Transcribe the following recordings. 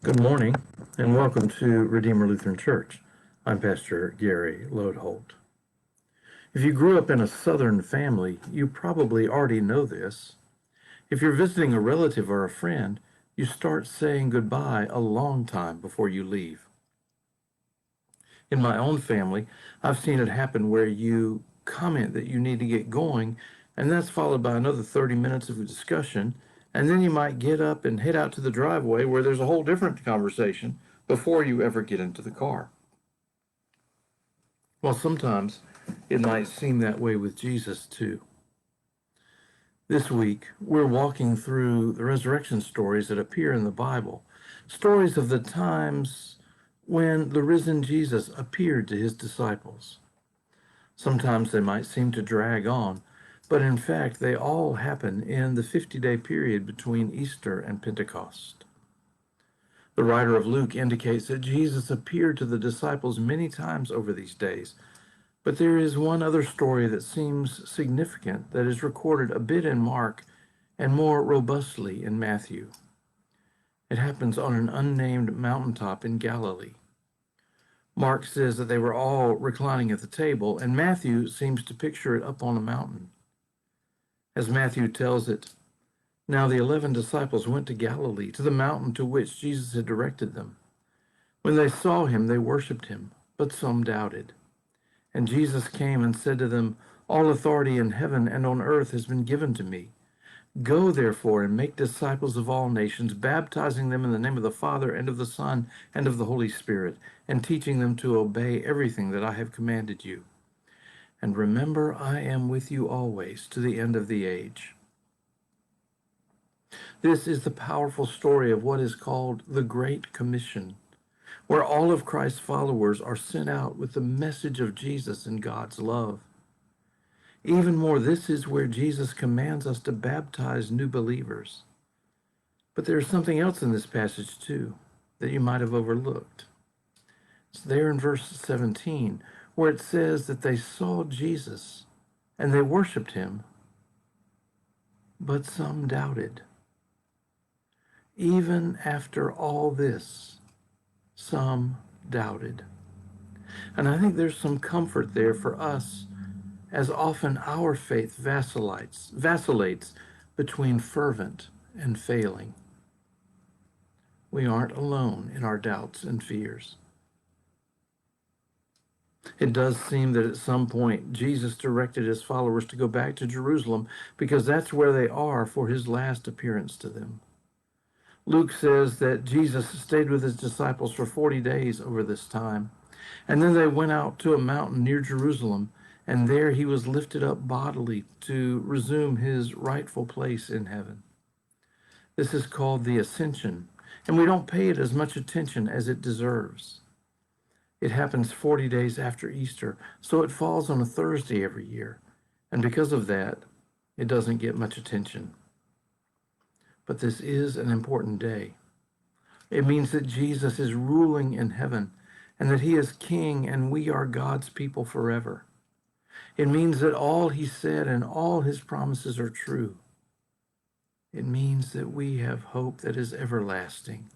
Good morning, and welcome to Redeemer Lutheran Church. I'm Pastor Gary Lodeholt. If you grew up in a Southern family, you probably already know this. If you're visiting a relative or a friend, you start saying goodbye a long time before you leave. In my own family, I've seen it happen where you comment that you need to get going, and that's followed by another 30 minutes of a discussion, and then you might get up and head out to the driveway where there's a whole different conversation before you ever get into the car. Well, sometimes it might seem that way with Jesus too. This week, we're walking through the resurrection stories that appear in the Bible, stories of the times when the risen Jesus appeared to his disciples. Sometimes they might seem to drag on, but in fact, they all happen in the 50-day period between Easter and Pentecost. The writer of Luke indicates that Jesus appeared to the disciples many times over these days, but there is one other story that seems significant that is recorded a bit in Mark and more robustly in Matthew. It happens on an unnamed mountaintop in Galilee. Mark says that they were all reclining at the table, and Matthew seems to picture it up on a mountain. As Matthew tells it, now the 11 disciples went to Galilee, to the mountain to which Jesus had directed them. When they saw him, they worshipped him, but some doubted. And Jesus came and said to them, all authority in heaven and on earth has been given to me. Go, therefore, and make disciples of all nations, baptizing them in the name of the Father and of the Son and of the Holy Spirit, and teaching them to obey everything that I have commanded you. And remember, I am with you always to the end of the age. This is the powerful story of what is called the Great Commission, where all of Christ's followers are sent out with the message of Jesus and God's love. Even more, this is where Jesus commands us to baptize new believers. But there's something else in this passage too that you might have overlooked. It's there in verse 17, where it says that they saw Jesus and they worshiped him, but some doubted. Even after all this, some doubted. And I think there's some comfort there for us, as often our faith vacillates between fervent and failing. We aren't alone in our doubts and fears. It does seem that at some point Jesus directed his followers to go back to Jerusalem because that's where they are for his last appearance to them. Luke says that Jesus stayed with his disciples for 40 days over this time, and then they went out to a mountain near Jerusalem, and there he was lifted up bodily to resume his rightful place in heaven. This is called the Ascension, and we don't pay it as much attention as it deserves. It happens 40 days after Easter, so it falls on a Thursday every year, and because of that, it doesn't get much attention. But this is an important day. It means that Jesus is ruling in heaven, and that he is king, and we are God's people forever. It means that all he said and all his promises are true. It means that we have hope that is everlasting.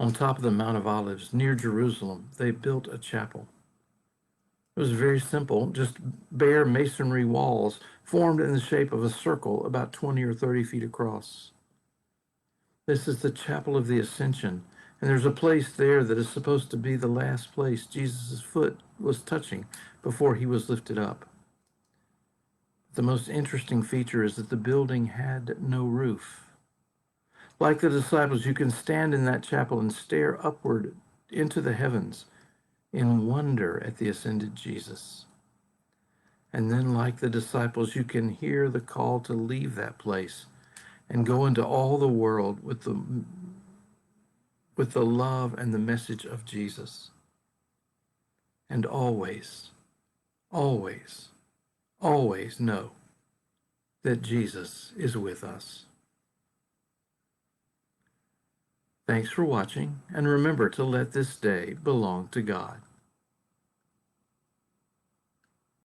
On top of the Mount of Olives, near Jerusalem, they built a chapel. It was very simple, just bare masonry walls formed in the shape of a circle about 20 or 30 feet across. This is the Chapel of the Ascension, and there's a place there that is supposed to be the last place Jesus' foot was touching before he was lifted up. The most interesting feature is that the building had no roof. Like the disciples, you can stand in that chapel and stare upward into the heavens in wonder at the ascended Jesus. And then, like the disciples, you can hear the call to leave that place and go into all the world with the love and the message of Jesus. And always, always, always know that Jesus is with us. Thanks for watching, and remember to let this day belong to God.